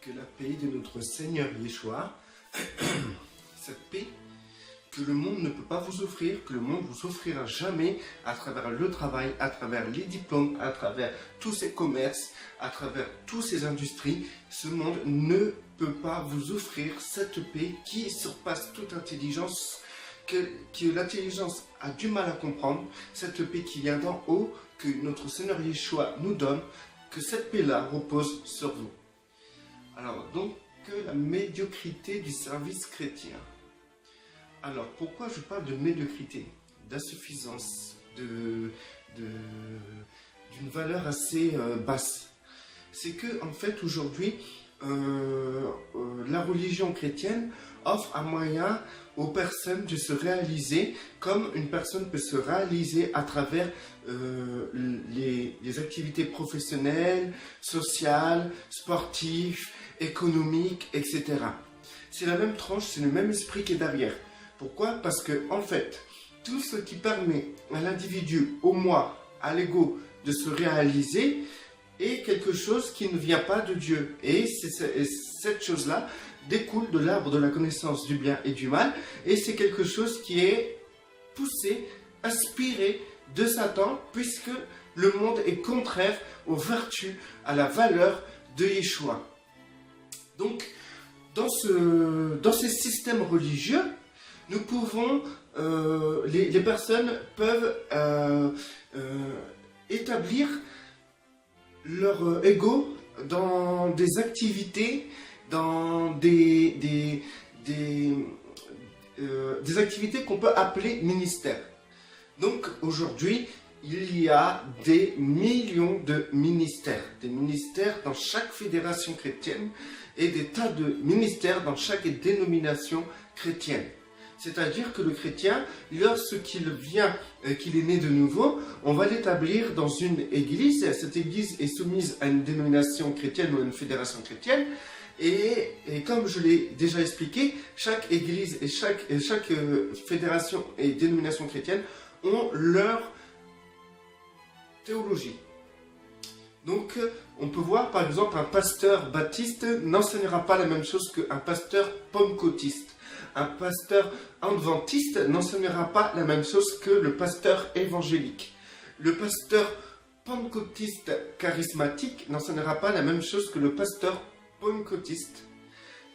Que la paix de notre Seigneur Yeshua, cette paix que le monde ne peut pas vous offrir, que le monde vous offrira jamais à travers le travail, à travers les diplômes, à travers tous ces commerces, à travers toutes ces industries, ce monde ne peut pas vous offrir cette paix qui surpasse toute intelligence, que l'intelligence a du mal à comprendre, cette paix qui vient d'en haut, que notre Seigneur Yeshua nous donne, que cette paix-là repose sur vous. Alors, donc, la médiocrité du service chrétien. Alors, pourquoi je parle de médiocrité, d'insuffisance, d'une valeur assez basse? C'est que, en fait, aujourd'hui, la religion chrétienne offre un moyen aux personnes de se réaliser comme une personne peut se réaliser à travers les activités professionnelles, sociales, sportives, économiques, etc. C'est la même tranche, c'est le même esprit qui est derrière. Pourquoi? Parce que, en fait, tout ce qui permet à l'individu, au moi, à l'ego, de se réaliser est quelque chose qui ne vient pas de Dieu. Et cette chose-là découle de l'arbre de la connaissance du bien et du mal. Et c'est quelque chose qui est poussé, aspiré de Satan, puisque le monde est contraire aux vertus, à la valeur de Yeshua. Donc, dans ces systèmes religieux, nous pouvons, les personnes peuvent établir leur ego dans des activités, dans des activités qu'on peut appeler ministères. Donc aujourd'hui, il y a des millions de ministères dans chaque fédération chrétienne et des tas de ministères dans chaque dénomination chrétienne. C'est-à-dire que le chrétien, lorsqu'il vient, qu'il est né de nouveau, on va l'établir dans une église. Cette église est soumise à une dénomination chrétienne ou à une fédération chrétienne. Et comme je l'ai déjà expliqué, chaque église et chaque fédération et dénomination chrétienne ont leur théologie. Donc, on peut voir par exemple un pasteur baptiste n'enseignera pas la même chose qu'un pasteur pentecôtiste. Un pasteur adventiste n'enseignera pas la même chose que le pasteur évangélique. Le pasteur pentecôtiste charismatique n'enseignera pas la même chose que le pasteur pentecôtiste.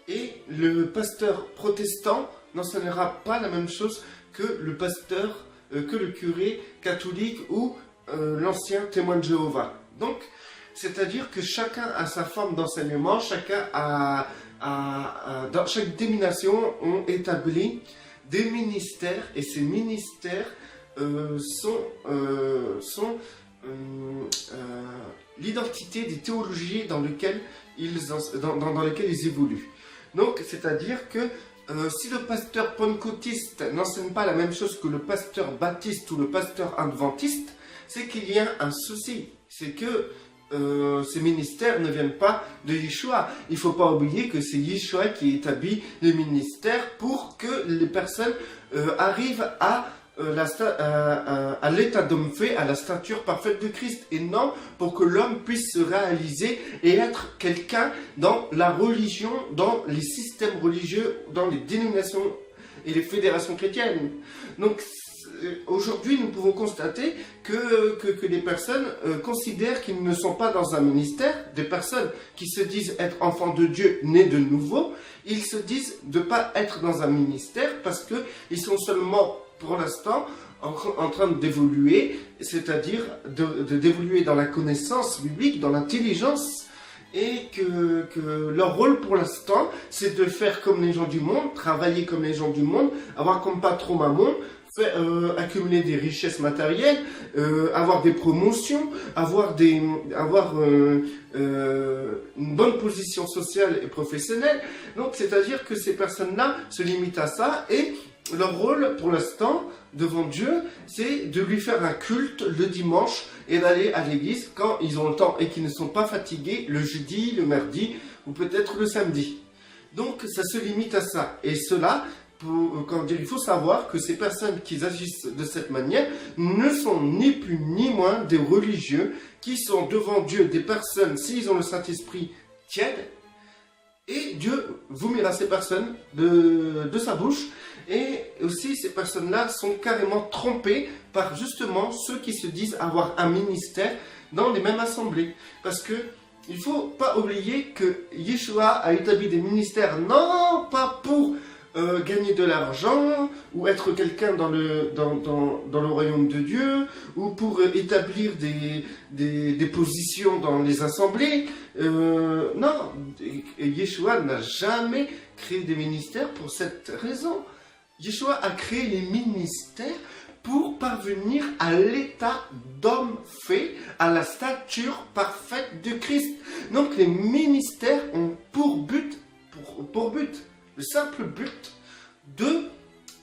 Et le pasteur protestant n'enseignera pas la même chose que le pasteur, que le curé catholique ou l'ancien témoin de Jéhovah. Donc, c'est-à-dire que chacun a sa forme d'enseignement, dans chaque dénomination, on établit des ministères et ces ministères sont l'identité des théologies dans lesquelles ils évoluent. Donc, c'est-à-dire que si le pasteur pentecôtiste n'enseigne pas la même chose que le pasteur baptiste ou le pasteur adventiste, c'est qu'il y a un souci. C'est que ces ministères ne viennent pas de Yeshua. Il ne faut pas oublier que c'est Yeshua qui établit les ministères pour que les personnes arrivent à l'état d'homme fait, à la stature parfaite de Christ, et non pour que l'homme puisse se réaliser et être quelqu'un dans la religion, dans les systèmes religieux, dans les dénominations et les fédérations chrétiennes. Donc, aujourd'hui, nous pouvons constater que les personnes considèrent qu'ils ne sont pas dans un ministère. Des personnes qui se disent être enfants de Dieu, nés de nouveau, ils se disent de ne pas être dans un ministère parce qu'ils sont seulement, pour l'instant, en train d'évoluer, c'est-à-dire d'évoluer dans la connaissance biblique, dans l'intelligence, et que leur rôle pour l'instant, c'est de faire comme les gens du monde, travailler comme les gens du monde, avoir comme patron mammon, accumuler des richesses matérielles, avoir des promotions, avoir une bonne position sociale et professionnelle. Donc, c'est-à-dire que ces personnes-là se limitent à ça et leur rôle, pour l'instant, devant Dieu, c'est de lui faire un culte le dimanche et d'aller à l'église quand ils ont le temps et qu'ils ne sont pas fatigués le jeudi, le mardi ou peut-être le samedi. Donc, ça se limite à ça. Et cela, il faut savoir que ces personnes qui agissent de cette manière ne sont ni plus ni moins des religieux qui sont devant Dieu des personnes, s'ils ont le Saint-Esprit, tièdes, Et Dieu vomira ces personnes de sa bouche. Et aussi, ces personnes-là sont carrément trompées par justement ceux qui se disent avoir un ministère dans les mêmes assemblées. Parce que il ne faut pas oublier que Yeshua a établi des ministères, non pas pour gagner de l'argent, ou être quelqu'un dans le royaume de Dieu, ou pour établir des positions dans les assemblées. Non, Yeshua n'a jamais créé des ministères pour cette raison. Yeshua a créé les ministères pour parvenir à l'état d'homme fait, à la stature parfaite de Christ. Donc les ministères ont pour but, le simple but de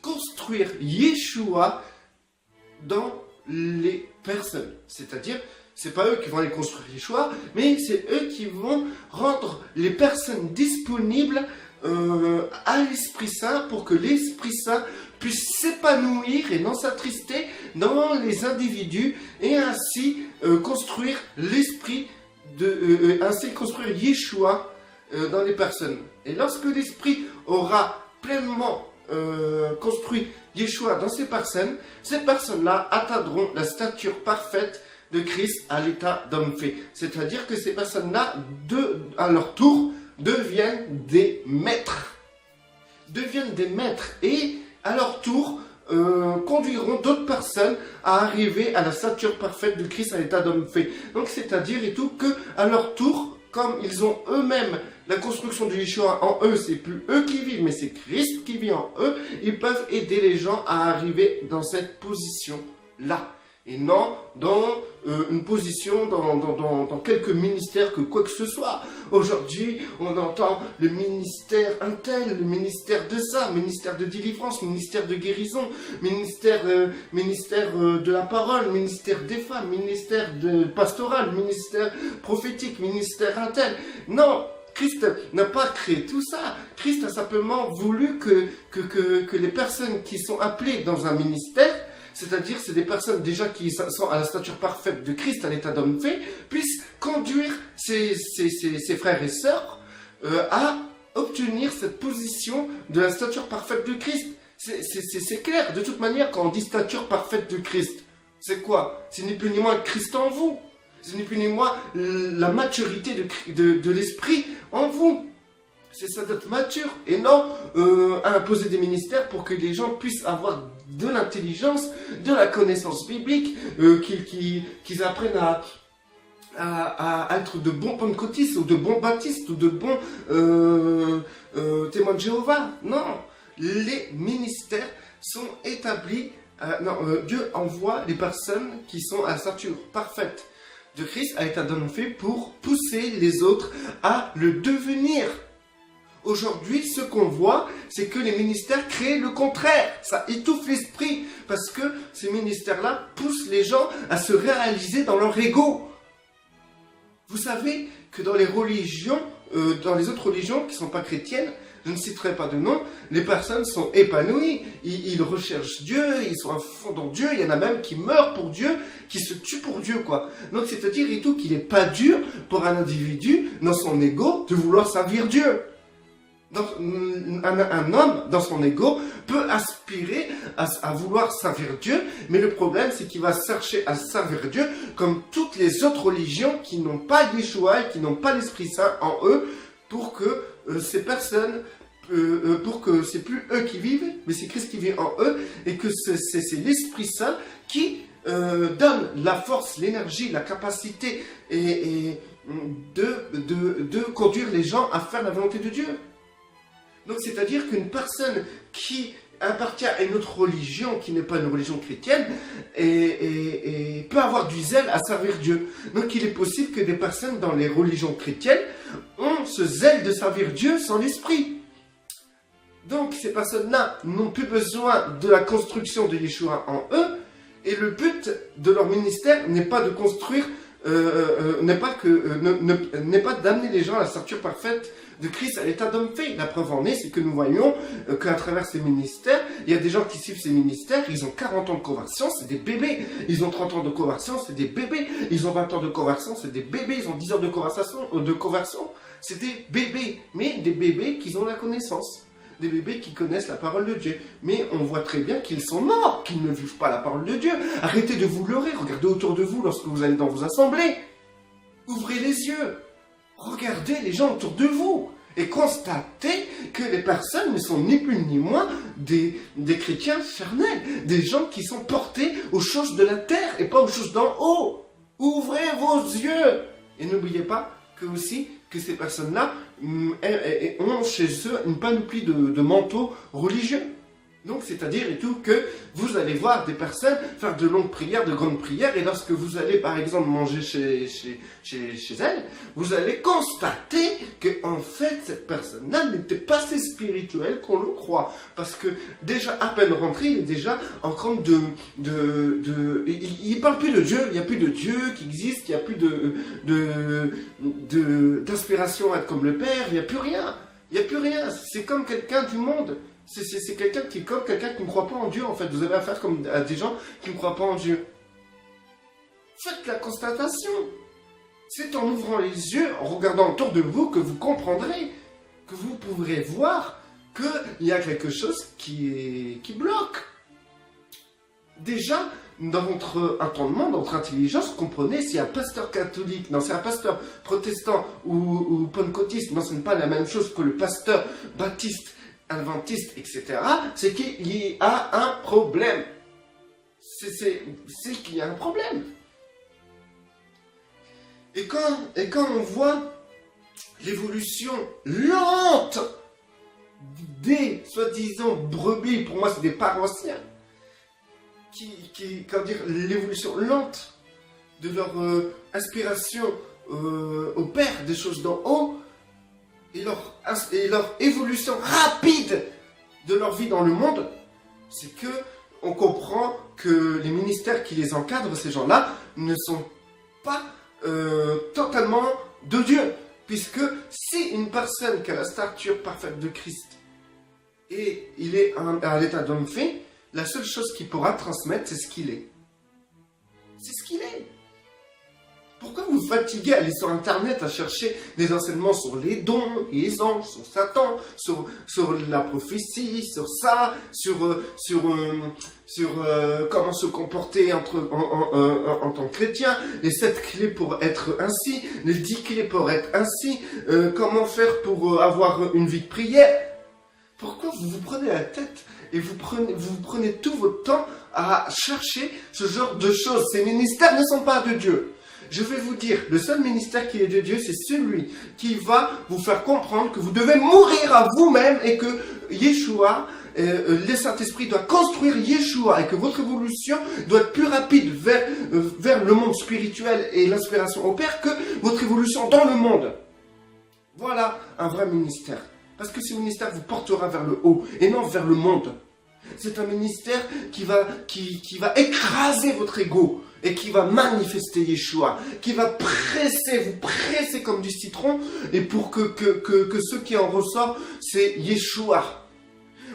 construire Yeshua dans les personnes. C'est-à-dire, c'est pas eux qui vont aller construire Yeshua, mais c'est eux qui vont rendre les personnes disponibles à l'Esprit Saint pour que l'Esprit Saint puisse s'épanouir et non s'attrister dans les individus et ainsi construire l'esprit ainsi construire Yeshua dans les personnes. Et lorsque l'Esprit aura pleinement construit Yeshua dans ces personnes-là atteindront la stature parfaite de Christ à l'état d'homme fait. C'est-à-dire que ces personnes-là, à leur tour, deviennent des maîtres. Et à leur tour, conduiront d'autres personnes à arriver à la stature parfaite de Christ à l'état d'homme fait. Donc c'est-à-dire et tout que à leur tour, comme ils ont eux-mêmes la construction de Yeshua en eux, c'est plus eux qui vivent, mais c'est Christ qui vit en eux, ils peuvent aider les gens à arriver dans cette position-là. Et non dans une position, dans quelques ministères que quoi que ce soit. Aujourd'hui, on entend le ministère un tel, le ministère de ça, ministère de délivrance, ministère de guérison, ministère de la parole, ministère des femmes, ministère pastoral, ministère prophétique, ministère un tel. Non, Christ n'a pas créé tout ça. Christ a simplement voulu que les personnes qui sont appelées dans un ministère, c'est-à-dire c'est des personnes déjà qui sont à la stature parfaite de Christ, à l'état d'homme fait, puissent conduire ses frères et sœurs à obtenir cette position de la stature parfaite de Christ. C'est clair, de toute manière, quand on dit stature parfaite de Christ, c'est quoi? C'est ni plus ni moins Christ en vous. C'est ni plus ni moins la maturité de l'esprit en vous. C'est ça d'être mature et non à imposer des ministères pour que les gens puissent avoir de l'intelligence, de la connaissance biblique, qu'ils apprennent à être de bons pentecôtistes ou de bons baptistes ou de bons témoins de Jéhovah. Non, les ministères sont établis, Dieu envoie les personnes qui sont à la stature parfaite de Christ, à l'état d'homme fait, pour pousser les autres à le devenir. Aujourd'hui, ce qu'on voit, c'est que les ministères créent le contraire. Ça étouffe l'esprit parce que ces ministères-là poussent les gens à se réaliser dans leur ego. Vous savez que dans les religions, dans les autres religions qui ne sont pas chrétiennes, je ne citerai pas de nom, les personnes sont épanouies, ils recherchent Dieu, ils sont à fond dans Dieu, il y en a même qui meurent pour Dieu, qui se tuent pour Dieu, quoi. Donc c'est-à-dire et tout qu'il n'est pas dur pour un individu, dans son ego, de vouloir servir Dieu. Donc, un homme, dans son ego, peut aspirer à vouloir servir Dieu, mais le problème, c'est qu'il va chercher à servir Dieu comme toutes les autres religions qui n'ont pas Yeshua et qui n'ont pas l'Esprit Saint en eux, pour que ces personnes, pour que c'est plus eux qui vivent, mais c'est Christ qui vit en eux, et que c'est l'Esprit Saint qui donne la force, l'énergie, la capacité de conduire les gens à faire la volonté de Dieu. Donc, c'est-à-dire qu'une personne qui appartient à une autre religion, qui n'est pas une religion chrétienne, et peut avoir du zèle à servir Dieu. Donc, il est possible que des personnes dans les religions chrétiennes ont ce zèle de servir Dieu sans l'esprit. Donc, ces personnes-là n'ont plus besoin de la construction de Yeshua en eux, et le but de leur ministère n'est pas de construire, n'est pas d'amener les gens à la stature parfaite de Christ à l'état d'homme fait. La preuve en est, c'est que nous voyons qu'à travers ces ministères, il y a des gens qui suivent ces ministères, ils ont 40 ans de conversion, c'est des bébés. Ils ont 30 ans de conversion, c'est des bébés. Ils ont 20 ans de conversion, c'est des bébés. Ils ont 10 ans de conversion, C'est des bébés, mais des bébés qui ont la connaissance. Des bébés qui connaissent la parole de Dieu. Mais on voit très bien qu'ils sont morts, qu'ils ne vivent pas la parole de Dieu. Arrêtez de vous leurrer, regardez autour de vous lorsque vous allez dans vos assemblées. Ouvrez les yeux, regardez les gens autour de vous et constatez que les personnes ne sont ni plus ni moins des chrétiens charnels, des gens qui sont portés aux choses de la terre et pas aux choses d'en haut. Ouvrez vos yeux et n'oubliez pas que ces personnes-là ont chez eux une panoplie de manteaux religieux. Donc, c'est-à-dire et tout que vous allez voir des personnes faire de longues prières, de grandes prières, et lorsque vous allez, par exemple, manger chez elles, vous allez constater que, en fait, cette personne-là n'était pas si spirituelle qu'on le croit. Parce que, déjà, à peine rentré, il est déjà en train il parle plus de Dieu, il n'y a plus de Dieu qui existe, il n'y a plus d'inspiration à être comme le Père, il n'y a plus rien. Il n'y a plus rien. C'est comme quelqu'un du monde. C'est quelqu'un qui ne croit pas en Dieu, en fait. Vous avez affaire à des gens qui ne croient pas en Dieu. Faites la constatation. C'est en ouvrant les yeux, en regardant autour de vous, que vous comprendrez, que vous pourrez voir qu'il y a quelque chose qui bloque. Déjà, dans votre entendement, dans votre intelligence, comprenez, si un pasteur catholique, non, c'est un pasteur protestant ou pentecôtiste, non, ce n'est pas la même chose que le pasteur baptiste, adventiste, etc., c'est qu'il y a un problème. C'est qu'il y a un problème. Et quand on voit l'évolution lente des soi-disant brebis, pour moi c'est des paroissiens, l'évolution lente de leur inspiration au Père des choses d'en haut, et leur évolution rapide de leur vie dans le monde, c'est que on comprend que les ministères qui les encadrent, ces gens-là, ne sont pas totalement de Dieu. Puisque si une personne qui a la stature parfaite de Christ et il est à l'état d'homme fait, la seule chose qu'il pourra transmettre, c'est ce qu'il est. C'est ce qu'il est. Pourquoi vous vous fatiguez à aller sur Internet à chercher des enseignements sur les dons, les anges, sur Satan, sur la prophétie, sur ça, sur comment se comporter en tant que chrétien, les 7 clés pour être ainsi, les 10 clés pour être ainsi, comment faire pour avoir une vie de prière. Pourquoi vous vous prenez la tête et vous prenez tout votre temps à chercher ce genre de choses? Ces ministères ne sont pas de Dieu. Je vais vous dire, le seul ministère qui est de Dieu, c'est celui qui va vous faire comprendre que vous devez mourir à vous-même et que Yeshua, le Saint-Esprit doit construire Yeshua et que votre évolution doit être plus rapide vers le monde spirituel et l'inspiration au Père que votre évolution dans le monde. Voilà un vrai ministère. Parce que ce ministère vous portera vers le haut et non vers le monde. C'est un ministère qui va écraser votre ego et qui va manifester Yeshua, qui va vous presser comme du citron, et pour que ce qui en ressort, c'est Yeshua.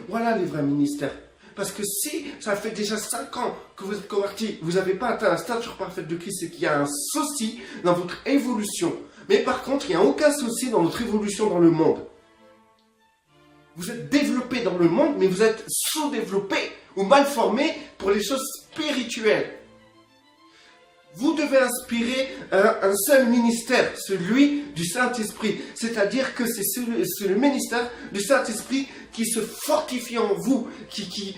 Voilà les vrais ministères. Parce que si ça fait déjà 5 ans que vous êtes convertis, vous n'avez pas atteint la stature parfaite de Christ, c'est qu'il y a un souci dans votre évolution. Mais par contre, il n'y a aucun souci dans votre évolution dans le monde. Vous êtes développé dans le monde, mais vous êtes sous-développé ou mal formé pour les choses spirituelles. Vous devez inspirer un seul ministère, celui du Saint-Esprit. C'est-à-dire que c'est le ministère du Saint-Esprit qui se fortifie en vous, qui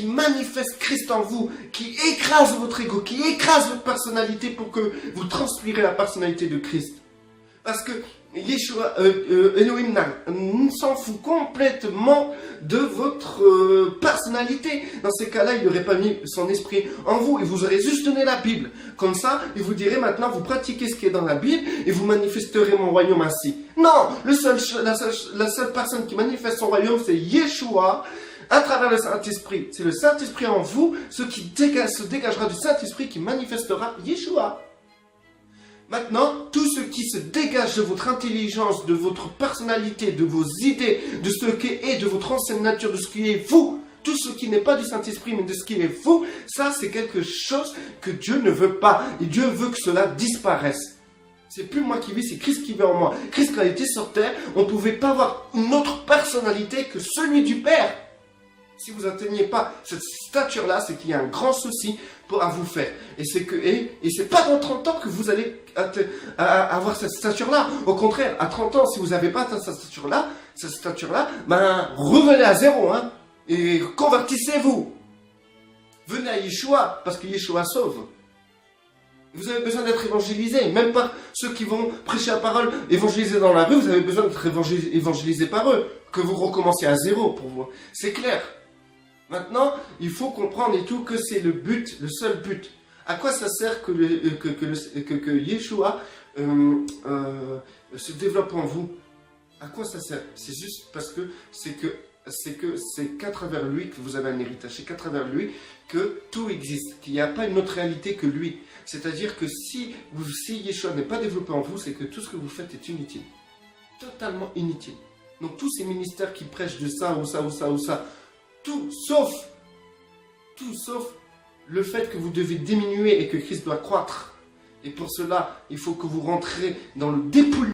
manifeste Christ en vous, qui écrase votre ego, qui écrase votre personnalité pour que vous transpirez la personnalité de Christ. Parce que Yeshua, Elohim s'en fout complètement de votre personnalité. Dans ces cas-là, il n'aurait pas mis son esprit en vous. Il vous aurait juste donné la Bible. Comme ça, il vous dirait maintenant, vous pratiquez ce qui est dans la Bible et vous manifesterez mon royaume ainsi. Non, la seule personne qui manifeste son royaume, c'est Yeshua à travers le Saint-Esprit. C'est le Saint-Esprit en vous, ce qui se dégagera du Saint-Esprit qui manifestera Yeshua. Maintenant, tout ce qui se dégage de votre intelligence, de votre personnalité, de vos idées, de ce qui est de votre ancienne nature, de ce qui est vous, tout ce qui n'est pas du Saint-Esprit, mais de ce qui est vous, ça c'est quelque chose que Dieu ne veut pas. Et Dieu veut que cela disparaisse. C'est plus moi qui vis, c'est Christ qui vit en moi. Christ, quand il était sur terre, on ne pouvait pas avoir une autre personnalité que celui du Père. Si vous n'atteignez pas cette stature-là, c'est qu'il y a un grand souci à vous faire. Et c'est pas dans 30 ans que vous allez avoir cette stature-là. Au contraire, à 30 ans, si vous n'avez pas atteint cette stature-là, ben, revenez à zéro, hein, et convertissez-vous. Venez à Yeshua, parce que Yeshua sauve. Vous avez besoin d'être évangélisé, même par ceux qui vont prêcher la parole, évangéliser dans la rue, vous avez besoin d'être évangélisé par eux, que vous recommencez à zéro pour vous. C'est clair. Maintenant, il faut comprendre et tout que c'est le but, le seul but. À quoi ça sert que Yeshua se développe en vous? À quoi ça sert? C'est juste parce que c'est qu'à travers lui que vous avez un héritage, c'est qu'à travers lui que tout existe, qu'il n'y a pas une autre réalité que lui. C'est-à-dire que si Yeshua n'est pas développé en vous, c'est que tout ce que vous faites est inutile. Totalement inutile. Donc tous ces ministères qui prêchent de ça ou ça ou ça ou ça, tout sauf le fait que vous devez diminuer et que Christ doit croître. Et pour cela, il faut que vous rentrez dans le dépouillement